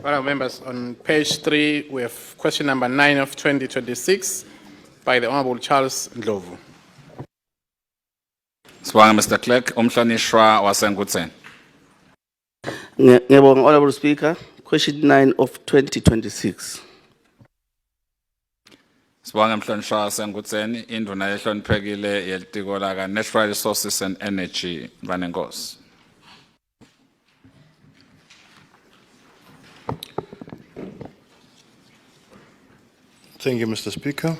Honourable members, on page 3, we have question number 9 of 2026 by the Honourable Charles Ndlovu. Sibonga Mr. Clerk, umhlonishwa waseNkutseni. Ngiyabonga, Honourable Speaker. Question 9 of 2026. Sibonga umhlonishwa waseNkutseni, induna ehloniphekile yelitiko laka Natural Resources and Energy Vanenkosi. Thank you, Mr. Speaker.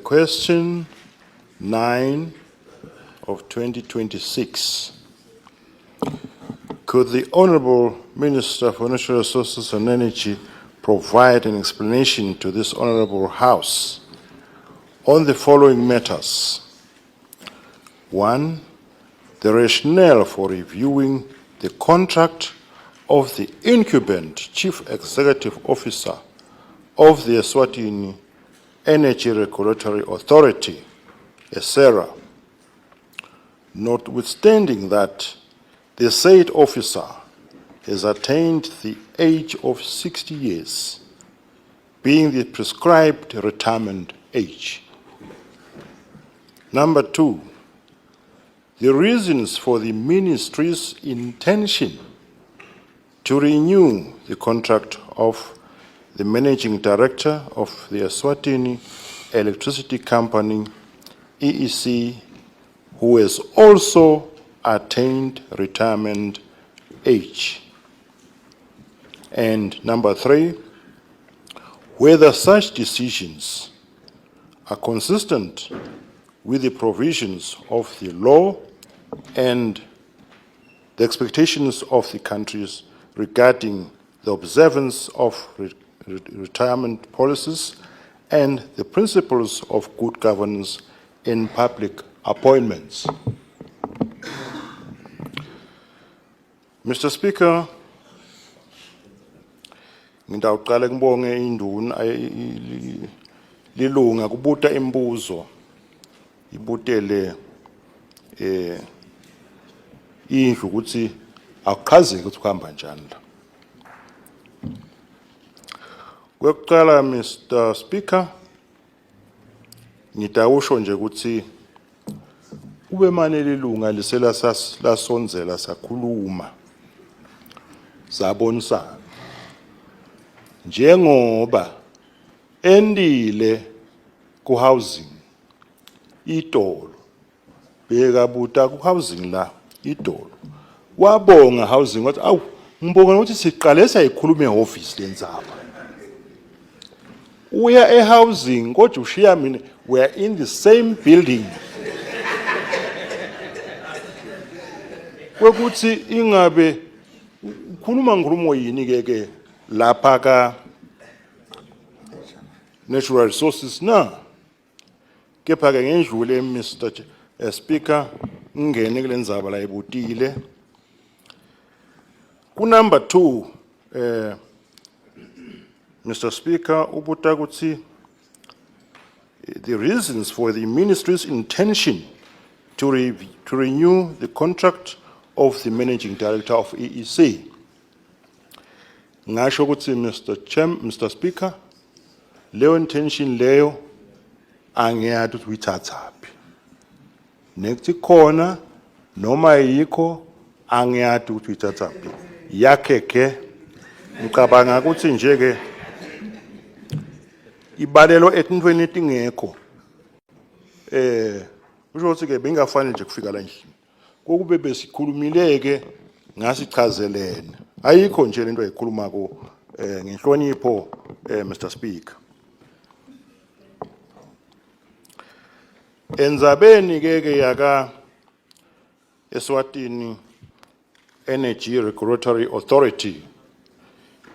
Question 9 of 2026. Could the Honourable Minister for Natural Resources and Energy provide an explanation to this Honourable House on the following matters? 1. The rationale for reviewing the contract of the incumbent Chief Executive Officer of the Eswatini Energy Regulatory Authority, ESERA, notwithstanding that the said officer has attained the age of 60 years, being the prescribed retirement age. Number 2, the reasons for the Ministry's intention to renew the contract of the Managing Director of the Eswatini Electricity Company, EEC, who has also attained retirement age. And number 3, whether such decisions are consistent with the provisions of the law and the expectations of the countries regarding the observance of retirement policies and the principles of good governance in public appointments. Mr. Speaker, ngidawuqala ngibonge induna lilunga kubuta imbuzo ibutele indlu ukuthi akuchazeki ukuthi kuhamba njani la. Kokuqala, Mr. Speaker, ngidawusho nje ukuthi ube manje lilunga lisela lasonzela sakhuluma sabonisana njengoba endile ku housing idolo bekabuta ku housing la idolo wabonga housing wathi awu ngibonga ukuthi siqale sayikhuluma eoffice lenzaba uya housing kodwa ushiya mina we are in the same building kwekuthi ingabe ukhuluma ngikulumo yini ke lapha ka Natural Resources na kepha ke ngendlule Mr. Speaker ngene kule ndzaba la ibutile ku number 2 Mr. Speaker ubuta ukuthi the reasons for the ministry's intention to renew the contract of the managing director of EEC. Ngasho ukuthi Mr. Speaker, leyo intention leyo angiyazi ukuthi uyithathaphi. Nekuthi khona noma yikho angiyazi ukuthi uyithathaphi. Yakhe ke ngicabanga ukuthi nje ke ibalelo etintweni etingekho kusho ukuthi ke bengafanele nje kufika la endlini. Kokube besikhulumileke ngasichazelene ayikho nje lento ayikhuluma ko ngenhlonipho Mr. Speaker. Enzabeni ke yaka Eswatini Energy Regulatory Authority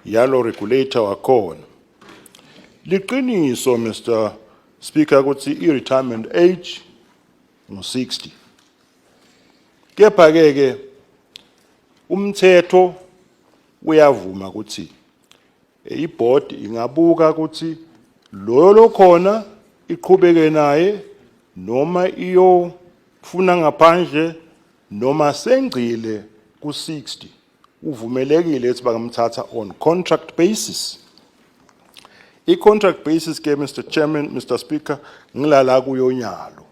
yalo regulator wakhona liqiniso Mr. Speaker ukuthi i-retirement age ngu-60 kepha ke umthetho uyavuma ukuthi i-board ingabuka ukuthi lo khona iqhubeke naye noma iyofuna ngaphandle noma sengcile ku-60 uvumelekile ukuthi bangamthatha on contract basis. I-contract basis ke Mr. Chairman, Mr. Speaker, ngilala kuyonyalo.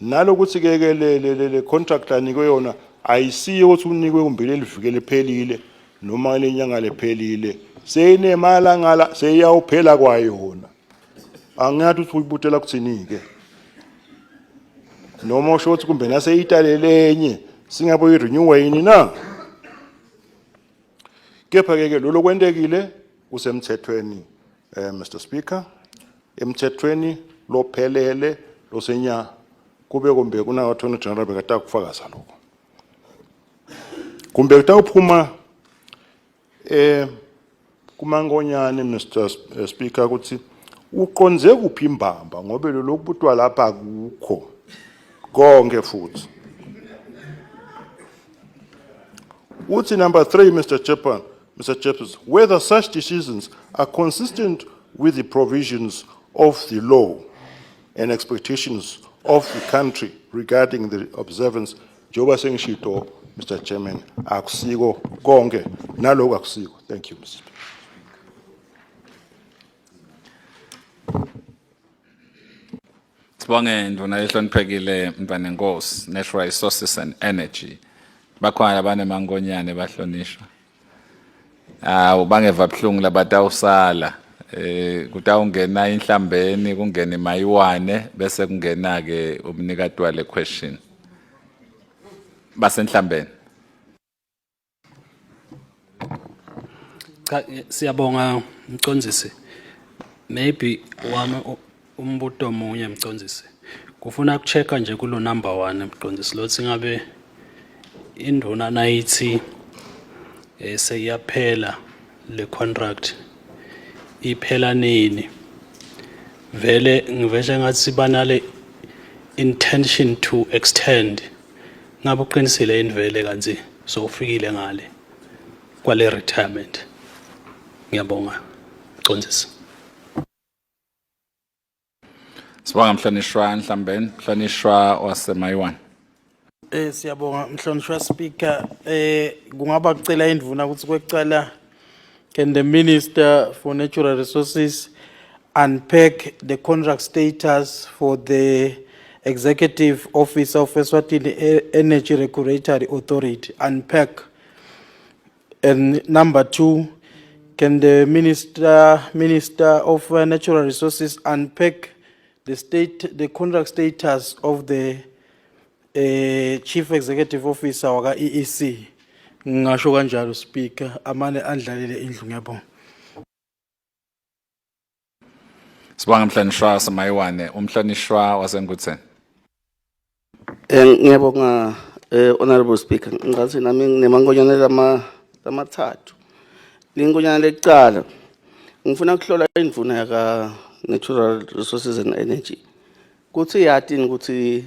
Nalokuthi ke le contract anikwe yona ayisiyo ukuthi unikwe kumbili elivikele phelile noma lenyanga lephelile. Seyinema ngala seyawuphela kwayona. Angathi ukuthi uyibutela kuthini ke. Noma usho ukuthi kumbe naseyitalelenye singabe uyirenew yini na. Kepha ke lo kwendekile usemthethweni Mr. Speaker, emthethweni lophelele losenya kube kumbe kuna Attorney General bekata kufakaza lokho. Kumbe kutawuphuma kumangonyane Mr. Speaker ukuthi uqonze kuphi imbamba ngoba lo lokubutwa lapha akukho konke futhi. Uthi number 3 Mr. Chairperson, whether such decisions are consistent with the provisions of the law and expectations of the country regarding the observance. Joba sengishito, Mr. Chairman, akusiko konke naloko akusiko. Thank you, Mr. Speaker. Sibonge induna ehloniphekile Mbanenkosi, Natural Resources and Energy. Bakhona abanemangonyane bahlonishwa. Ubangeva buhlungu labatawusala. Kutawungena inhlambeni kungena imayiwane bese kungena ke umnikati wale question. Basenhlambeni. Cha siyabonga Mcondzisi. Maybe wami umbuto omunye Mcondzisi. Kufuna ukuchecka nje kulo number 1 Mcondzisi lothi ngabe induna nayithi seyaphela le contract iphela nini vele ngiveshe ngathi sibanale intention to extend ngabe uqinisile indvele kanzi so ufikile ngale kwale retirement. Ngiyabonga Mcondzisi. Sibonga mhlonishwa Nhlambeni, mhlonishwa wasemayiwane. Siyabonga mhlonishwa Speaker. Kungaba kucela indvuna ukuthi kwecala can the Minister for Natural Resources unpack the contract status for the Executive Officer of Eswatini Energy Regulatory Authority, unpack. And number 2, can the Minister of Natural Resources unpack the contract status of the Chief Executive Officer waka EEC? Ngasho kanjalo Speaker, amane andlalele indlu ngiyabonga. Sibonga mhlonishwa wasemayiwane, umhlonishwa waseNgutheni. Ngiyabonga Honorable Speaker. Ngathi nami nginemangonyane lamathathu. Lingonyane lecala ngifuna ukuhlola indvuna yaka Natural Resources and Energy. Kuthi yathi ukuthi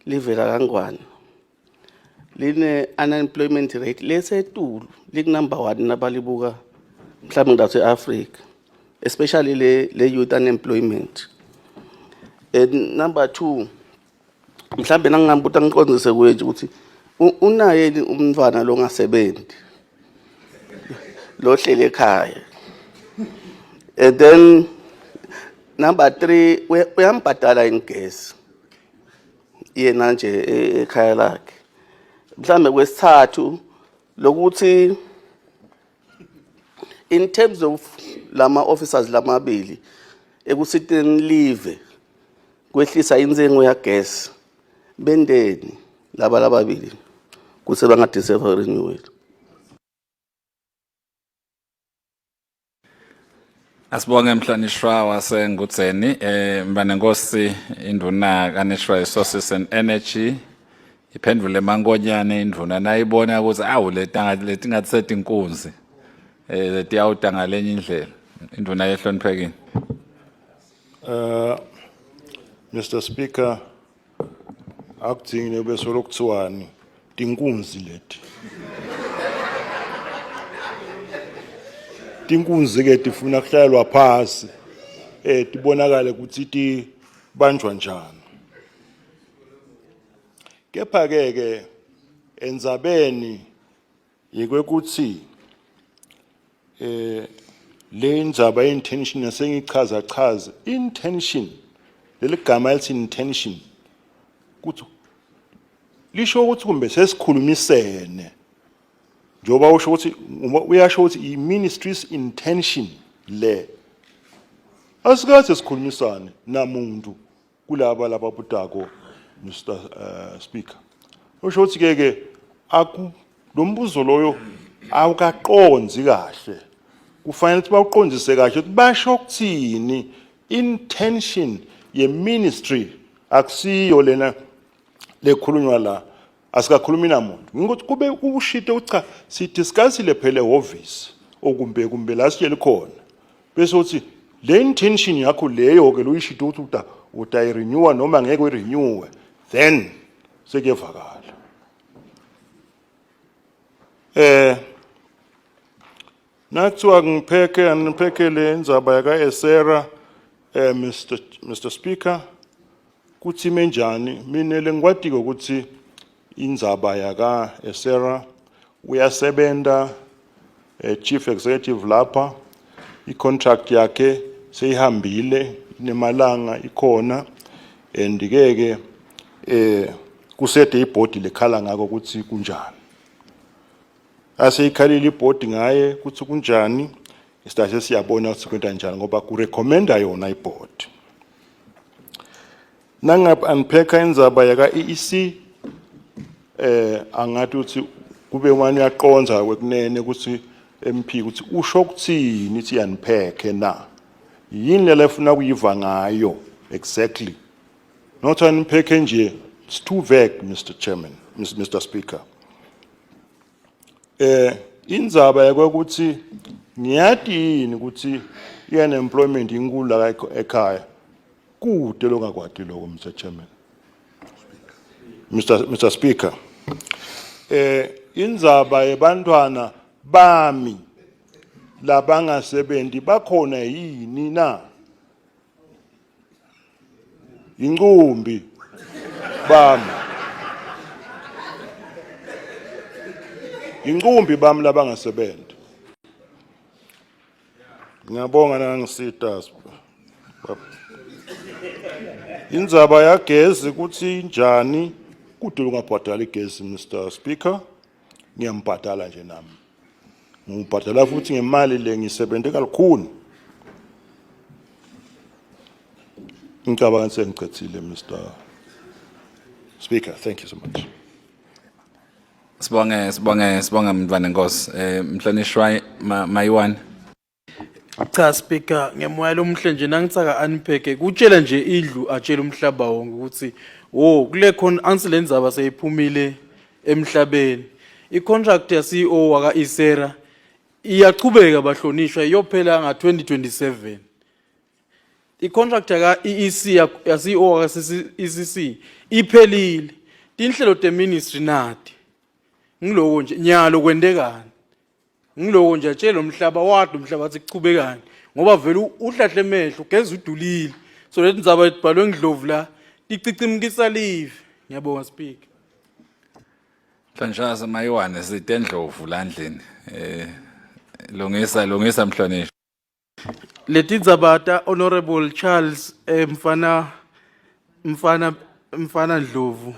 livela kangwane. Line unemployment rate lesetulu lik number 1 nabalibuka mhlawumbe ngase Africa, especially le youth unemployment. And number 2, mhlawumbe nangambuta ngiqondise kuye ukuthi unaye umntwana lo ngasebenzi lo hlele ekhaya. And then number 3, uyambhadala ingesi yena nje ekhaya lakhe. Mhlawumbe kwesithathu lokuthi in terms of lama officers lamabili ekusiteni leave kwehlisa inzengo ya gas bendeni lababili kuse bangadeserve renewal. Asibonge mhlonishwa waseNgutheni, Mbanenkosi induna ka Natural Resources and Energy. Iphendule mangonyane indvuna nayibona ukuthi awu leti ngathi inkunzi leti yawuda ngalenye indlela indvuna yehloniphekile. Mr. Speaker, akudingi bese lokuthiwani tinkunzi leti. Tinkunzi ke tifuna kuhlalwa phasi tibonakale ukuthi ti banjwa njani. Kepha ke endzabeni yikwekuthi le indzaba intention yasengichaza chaza intention leligama elithi intention kuthi lisho ukuthi kumbe sesikhulumisene njoba usho ukuthi uyasho ukuthi i-ministry's intention le asikaze sikhulumisane namuntu kulaba lababutako Mr Speaker usho ukuthi ke lo mbuzo loyo awukaqondzi kahle kufanele ukuthi bawuqondise kahle ukuthi basho ukuthini intention ye ministry akusiyo lena lekhulunywa la asikakhulumi namuntu ngokuthi kube ubushite ucha sidiscussile phela eoffice okumbe la sitshela khona bese uthi le intention yakho leyo ke loyishito ukuthi utayirenewa noma ngeke uyirenewe then sekuyevakala nakuthiwa ngipheke le ndzaba yaka Esera Mr Speaker kuthi menjani mina lengikwatiko ukuthi indzaba yaka Esera uyasebenta chief executive lapha i-contract yakhe seyihambile nemalanga ikhona and ke kusede ibhodi lekhala ngako ukuthi kunjani aseyikhalile ibhodi ngaye kuthi kunjani isithathe siyabona ukuthi kwenta njani ngoba kurecommenda yona ibhodi nangapha unpacker indzaba yaka EEC angathi ukuthi kube wani uyaqonza kwekunene ukuthi MP ukuthi usho ukuthini ithi unpacker na yini le lefuna kuyiva ngayo exactly not unpacker nje it's too vague Mr Chairman Mr Speaker indzaba yakuthi ngiyati yini ukuthi i-unemployment inkulu la ekhaya kude longakwati lokho Mr Chairman Mr Speaker indzaba yebantwana bami labangasebenzi bakhona yini na inqumbi bami inqumbi bami labangasebenzi ngiyabonga nangisita indzaba yagezi ukuthi njani kude ungabhadala igezi Mr Speaker ngiyambhadala nje nami ngibhadala futhi ngemali le ngisebente kalukhuni ngicabanga sengicethile Mr Speaker thank you so much Sibonge mntwana Nkosi mhlonishwa Mayiwane Cha Speaker ngemoya omhle nje nangitsaka unpack kutshela nje idlu atshela umhlaba wonke ukuthi kule khona ansilendzaba seyiphumile emhlabeni i-contract ya CEO waka Esera iyachubeka bahlonishwa iyophela nga 2027 i-contract ka EEC ya CEO waka ECC iphelile tinhlelo te ministry nati ngiloko nje nyalo kwendekani ngiloko nje atshela umhlaba wadu umhlaba athi kuchubekani ngoba vele uhlahle emehlo ugeza udulile so lethi ndzaba ibhalwe ngidlovu la ticicimkisa live ngiyabonga Speaker Mhlonishwa Mayiwane sitendlovu la ndlini lungisa mhlonishwa leti ndzabata Honorable Charles mfana Ndlovu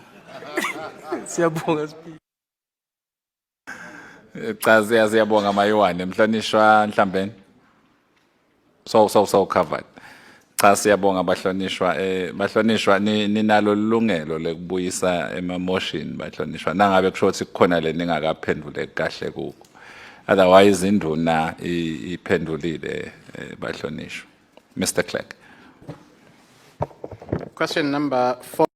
siyabonga Speaker cha siyabonga Mayiwane mhlonishwa Nhlambeni so covered cha siyabonga bahlonishwa ninalo lungelo lekubuyisa emotion bahlonishwa nangabe kusho ukuthi kukhona le ningakaphendule kahle kuko otherwise induna iphendulile bahlonishwa Mr Clerk Question number 4.